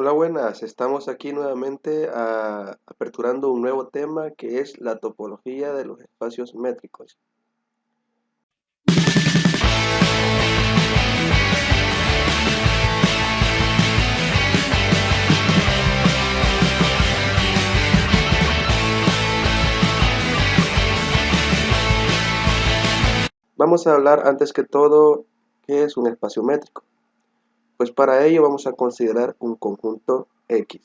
Hola, buenas. Estamos aquí nuevamente aperturando un nuevo tema que es la topología de los espacios métricos. Vamos a hablar antes que todo qué es un espacio métrico. Pues para ello vamos a considerar un conjunto X.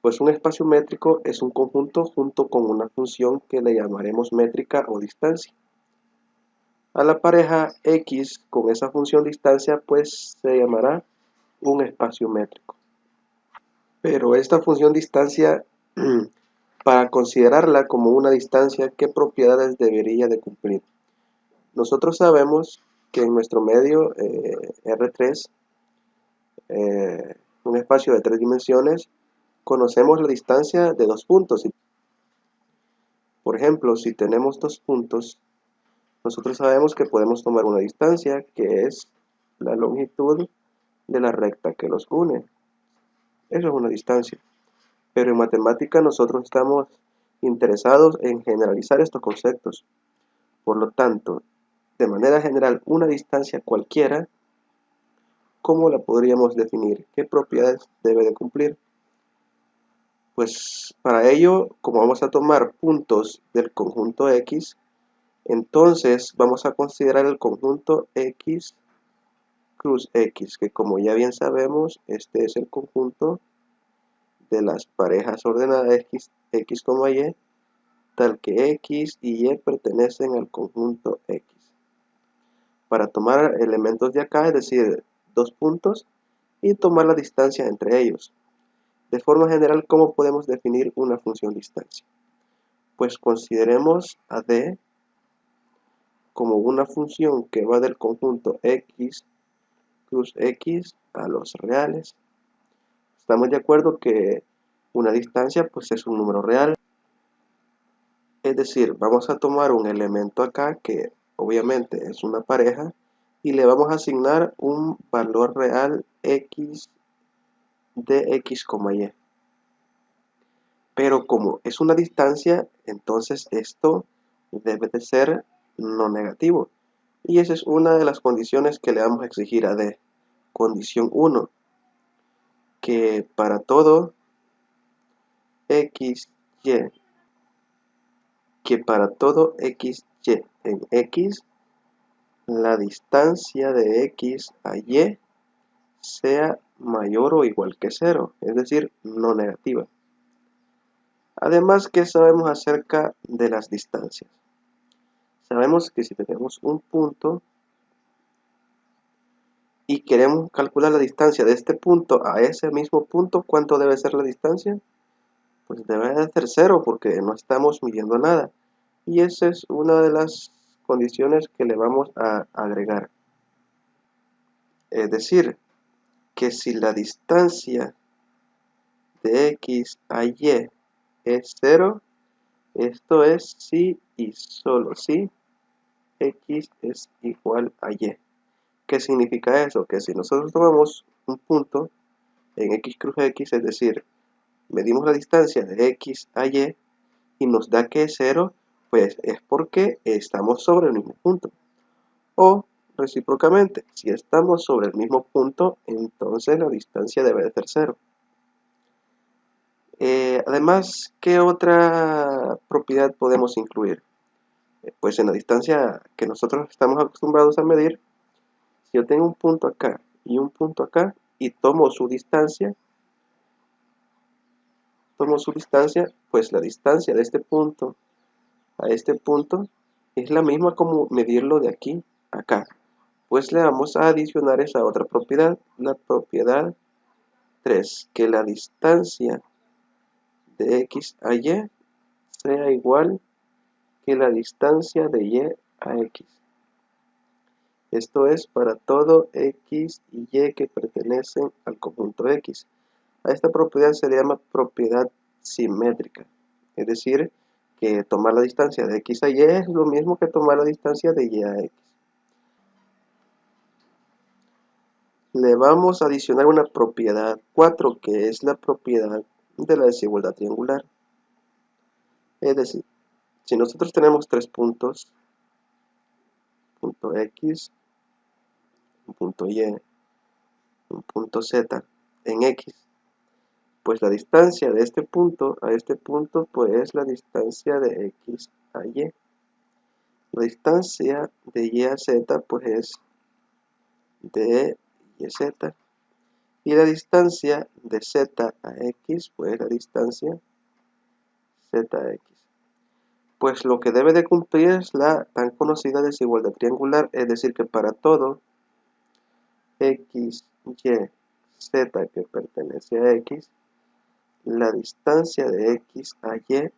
Pues un espacio métrico es un conjunto junto con una función que le llamaremos métrica o distancia. A la pareja X con esa función distancia pues se llamará un espacio métrico. Pero esta función distancia, para considerarla como una distancia, ¿qué propiedades debería de cumplir? Nosotros sabemos que en nuestro medio R3, un espacio de 3 dimensiones, conocemos la distancia de 2 puntos. Por ejemplo, si tenemos 2 puntos, nosotros sabemos que podemos tomar una distancia que es la longitud de la recta que los une. Eso es una distancia. Pero en matemática nosotros estamos interesados en generalizar estos conceptos. Por lo tanto, de manera general, una distancia cualquiera, ¿cómo la podríamos definir? ¿Qué propiedades debe de cumplir? Pues para ello, como vamos a tomar puntos del conjunto X, entonces vamos a considerar el conjunto X cruz X, que como ya bien sabemos, este es el conjunto de las parejas ordenadas X, X, Y, tal que X y Y pertenecen al conjunto X. Para tomar elementos de acá, es decir, 2 puntos, y tomar la distancia entre ellos. De forma general, ¿cómo podemos definir una función distancia? Pues consideremos a D como una función que va del conjunto X cruz X a los reales. Estamos de acuerdo que una distancia pues es un número real. Es decir, vamos a tomar un elemento acá que obviamente es una pareja y le vamos a asignar un valor real X de X, Y. Pero como es una distancia, entonces esto debe de ser no negativo. Y esa es una de las condiciones que le vamos a exigir a D. Condición 1, que para todo X, Y, en X, la distancia de X a Y sea mayor o igual que 0, es decir, no negativa. Además, ¿qué sabemos acerca de las distancias? Sabemos que si tenemos un punto y queremos calcular la distancia de este punto a ese mismo punto, ¿cuánto debe ser la distancia? Pues debe de ser 0 porque no estamos midiendo nada. Y esa es una de las condiciones que le vamos a agregar. Es decir, que si la distancia de X a Y es 0, esto es si y solo si X es igual a Y. ¿Qué significa eso? Que si nosotros tomamos un punto en X cruz X, es decir, medimos la distancia de X a Y y nos da que es 0, pues es porque estamos sobre el mismo punto. O recíprocamente, si estamos sobre el mismo punto, entonces la distancia debe de ser 0. Además, ¿qué otra propiedad podemos incluir? Pues en la distancia que nosotros estamos acostumbrados a medir, si yo tengo un punto acá y un punto acá y tomo su distancia, pues la distancia de este punto a este punto es la misma como medirlo de aquí a acá. Pues le vamos a adicionar esa otra propiedad, la propiedad 3, que la distancia de X a Y sea igual que la distancia de Y a X. Esto es para todo X y Y que pertenecen al conjunto X. A esta propiedad se le llama propiedad simétrica, es decir, que tomar la distancia de X a Y es lo mismo que tomar la distancia de Y a X. le vamos a adicionar una propiedad 4, que es la propiedad de la desigualdad triangular. Es decir, si nosotros tenemos tres puntos, punto X, un punto Y, un punto Z en X, pues la distancia de este punto a este punto pues es la distancia de X a Y. La distancia de Y a Z pues es de YZ. Y la distancia de Z a X pues es la distancia ZX. Pues lo que debe de cumplir es la tan conocida desigualdad triangular, es decir que para todo X, Y, Z que pertenece a X, la distancia de X a Y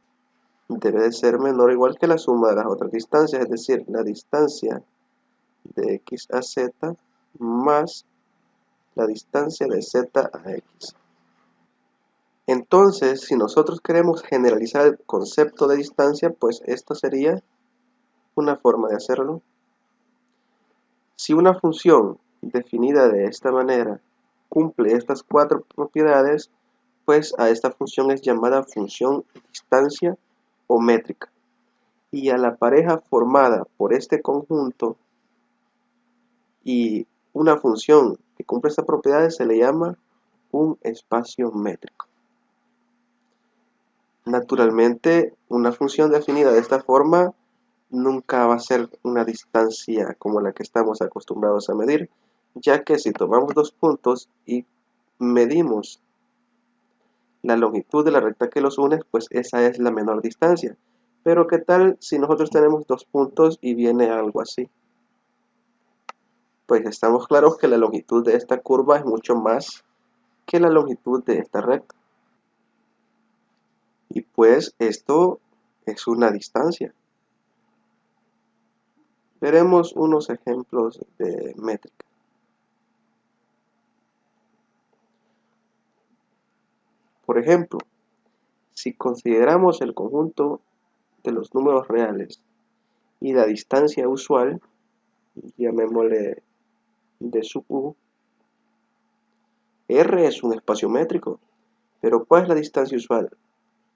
debe de ser menor o igual que la suma de las otras distancias, es decir, la distancia de X a Z más la distancia de Z a X. Entonces, si nosotros queremos generalizar el concepto de distancia, pues esto sería una forma de hacerlo. Si una función definida de esta manera cumple estas cuatro propiedades, pues a esta función es llamada función distancia o métrica. Y a la pareja formada por este conjunto y una función que cumple estas propiedades se le llama un espacio métrico. Naturalmente, una función definida de esta forma nunca va a ser una distancia como la que estamos acostumbrados a medir, ya que si tomamos dos puntos y medimos la longitud de la recta que los une, pues esa es la menor distancia. Pero ¿qué tal si nosotros tenemos dos puntos y viene algo así? Pues estamos claros que la longitud de esta curva es mucho más que la longitud de esta recta. Y pues esto es una distancia. Veremos unos ejemplos de métrica. Por ejemplo, si consideramos el conjunto de los números reales y la distancia usual, llamémosle de sub u, R es un espacio métrico. Pero ¿cuál es la distancia usual?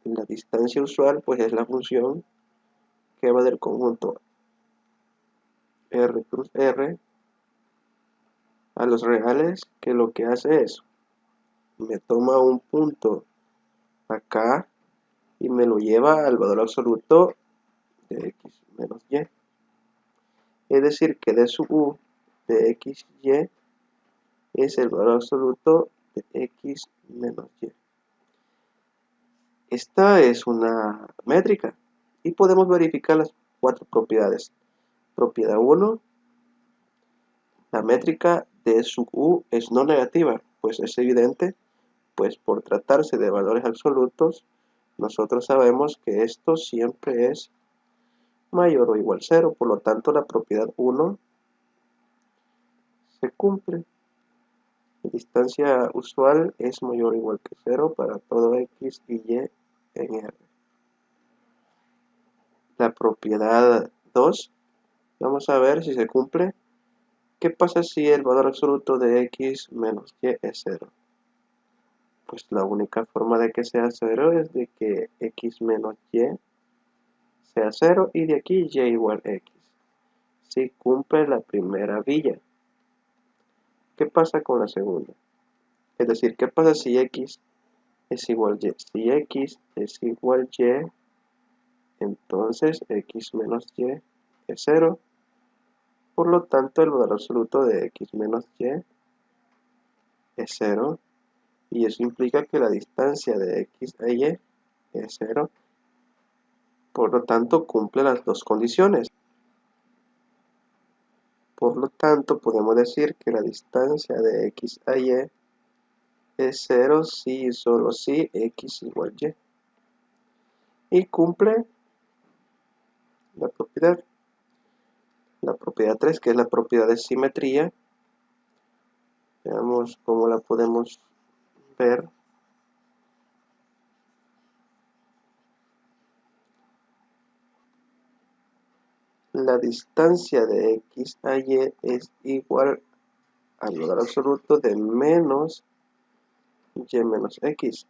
La distancia usual pues es la función que va del conjunto R cruz R a los reales, que lo que hace es me toma un punto acá y me lo lleva al valor absoluto de x menos y. Es decir que d sub u de x, y es el valor absoluto de x menos y. Esta es una métrica y podemos verificar las cuatro propiedades. Propiedad 1, la métrica d sub u es no negativa, pues es evidente, pues por tratarse de valores absolutos, nosotros sabemos que esto siempre es mayor o igual a 0, por lo tanto la propiedad 1 se cumple. La distancia usual es mayor o igual que 0 para todo x y y en R. La propiedad 2, vamos a ver si se cumple. ¿Qué pasa si el valor absoluto de x menos y es 0? Pues la única forma de que sea 0 es de que x menos y sea 0 y de aquí y igual a x. Si cumple la primera villa. ¿Qué pasa con la segunda? Es decir, ¿qué pasa si x es igual a y? Si x es igual a y, entonces x menos y es 0. Por lo tanto, el valor absoluto de x menos y es 0. Y eso implica que la distancia de x a y es 0. Por lo tanto, cumple las dos condiciones. Por lo tanto, podemos decir que la distancia de x a y es 0 si y solo si x igual a y. Y cumple la propiedad 3, que es la propiedad de simetría. Veamos cómo la podemos ver. La distancia de x a y es igual al valor absoluto de menos y menos x,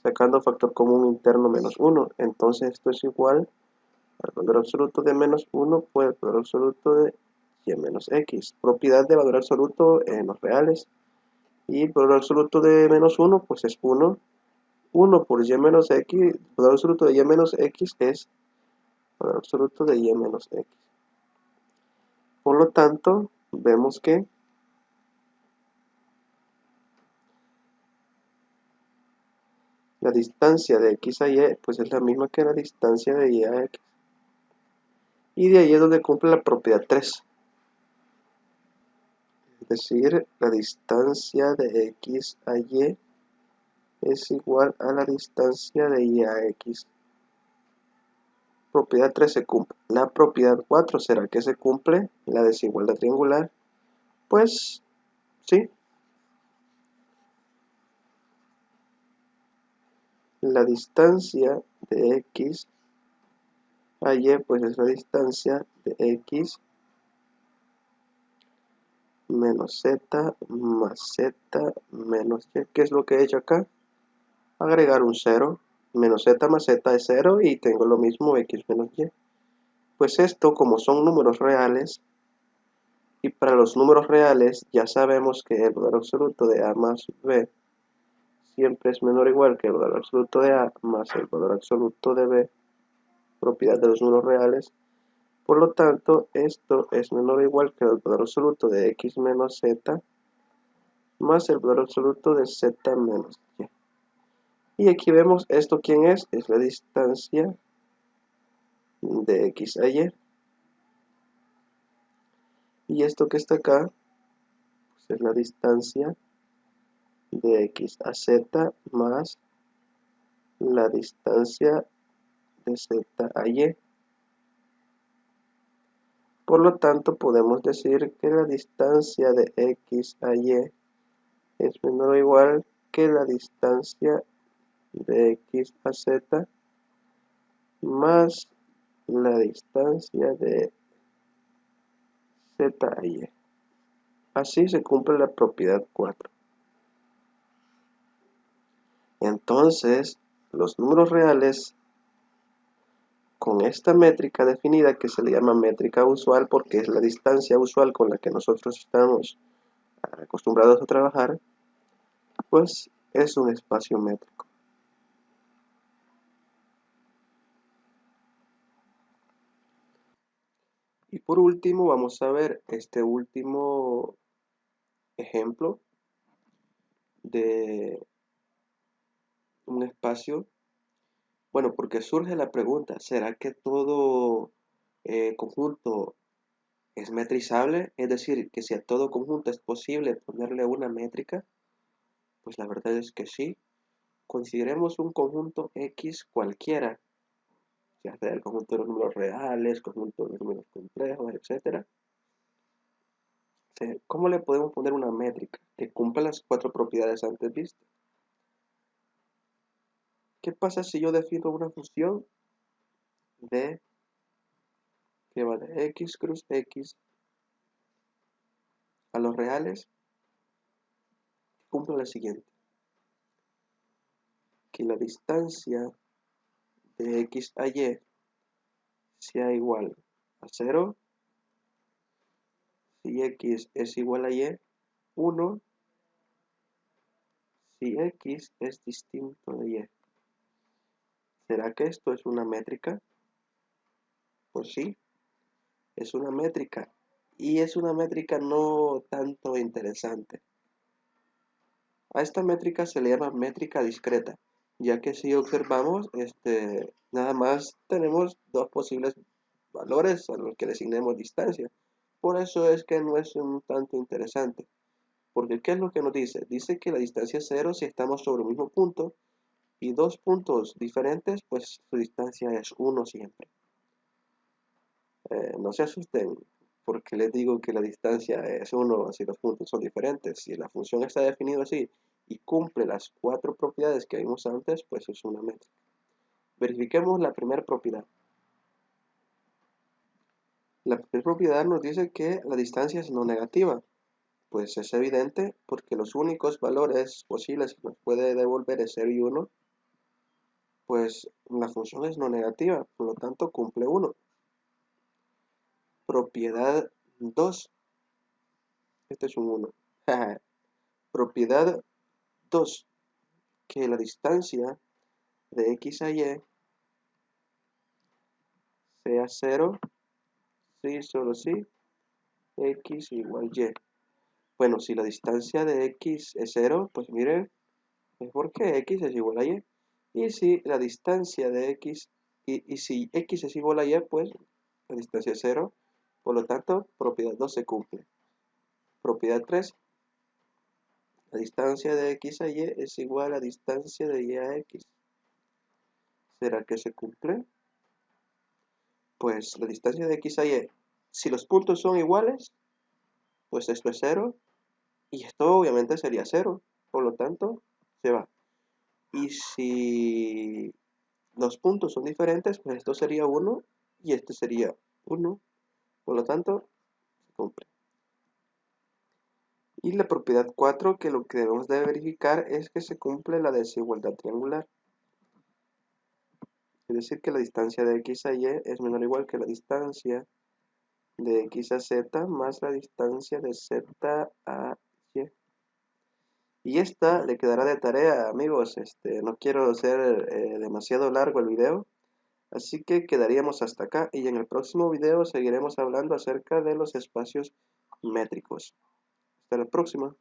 sacando factor común interno menos 1. Entonces esto es igual al valor absoluto de menos 1 por el valor absoluto de y menos x. Propiedad de valor absoluto en los reales. Y el valor absoluto de menos 1 pues es 1. 1 por y menos x, el valor absoluto de y menos x es el valor absoluto de y menos x. Por lo tanto, vemos que la distancia de x a y pues es la misma que la distancia de y a x. Y de ahí es donde cumple la propiedad 3. Es decir, la distancia de x a y es igual a la distancia de y a x. Propiedad 3 se cumple. La propiedad 4, ¿será que se cumple? La desigualdad triangular. Pues sí. La distancia de x a y pues es la distancia de x menos z más z menos y. ¿Qué es lo que he hecho acá? Agregar un 0. Menos z más z es 0 y tengo lo mismo x menos y. Pues esto, como son números reales, y para los números reales ya sabemos que el valor absoluto de a más b siempre es menor o igual que el valor absoluto de a más el valor absoluto de b, propiedad de los números reales. Por lo tanto, esto es menor o igual que el valor absoluto de x menos z más el valor absoluto de z menos y. Y aquí vemos esto, ¿quién es? Es la distancia de x a y. Y esto que está acá pues es la distancia de x a z más la distancia de z a y. Por lo tanto, podemos decir que la distancia de x a y es menor o igual que la distancia de x a z más la distancia de z a y. Así se cumple la propiedad 4. Entonces, los números reales con esta métrica definida, que se le llama métrica usual porque es la distancia usual con la que nosotros estamos acostumbrados a trabajar, pues es un espacio métrico. Y por último vamos a ver este último ejemplo de un espacio. Bueno, porque surge la pregunta, ¿será que todo conjunto es metrizable? Es decir, que si a todo conjunto es posible ponerle una métrica. Pues la verdad es que sí. Consideremos un conjunto X cualquiera, ya sea el conjunto de los números reales, conjunto de los números complejos, etc. ¿Cómo le podemos poner una métrica que cumpla las 4 propiedades antes vistas? ¿Qué pasa si yo defino una función de que va de x cruz x a los reales? Cumple la siguiente: que la distancia de x a y sea igual a 0 si x es igual a y, 1 si x es distinto de y. ¿Será que esto es una métrica? Pues sí, es una métrica. Y es una métrica no tanto interesante. A esta métrica se le llama métrica discreta, ya que si observamos, nada más tenemos dos posibles valores a los que le asignemos distancia. Por eso es que no es un tanto interesante. Porque ¿qué es lo que nos dice? Dice que la distancia es 0 si estamos sobre el mismo punto, y dos puntos diferentes, pues su distancia es 1 siempre. No se asusten porque les digo que la distancia es 1 si los puntos son diferentes. Si la función está definida así y cumple las 4 propiedades que vimos antes, pues es una métrica. Verifiquemos la primera propiedad. La primera propiedad nos dice que la distancia es no negativa. Pues es evidente porque los únicos valores posibles que nos puede devolver es 0 y 1, pues la función es no negativa, por lo tanto cumple 1. Propiedad 2, este es un 1. Propiedad 2, que la distancia de x a y sea 0, si, solo si, x igual y. Bueno, si la distancia de x es 0, pues miren, es porque x es igual a y. Y si la distancia de x, y si x es igual a y, pues la distancia es 0. Por lo tanto, propiedad 2 se cumple. Propiedad 3, la distancia de x a y es igual a la distancia de y a x. ¿Será que se cumple? Pues la distancia de x a y, si los puntos son iguales, pues esto es 0. Y esto obviamente sería 0. Por lo tanto, se va. Y si los puntos son diferentes, pues esto sería 1 y este sería 1. Por lo tanto, se cumple. Y la propiedad 4, que lo que debemos de verificar es que se cumple la desigualdad triangular. Es decir, que la distancia de x a y es menor o igual que la distancia de x a z más la distancia de z a y. Y esta le quedará de tarea, amigos. No quiero hacer demasiado largo el video. Así que quedaríamos hasta acá y en el próximo video seguiremos hablando acerca de los espacios métricos. Hasta la próxima.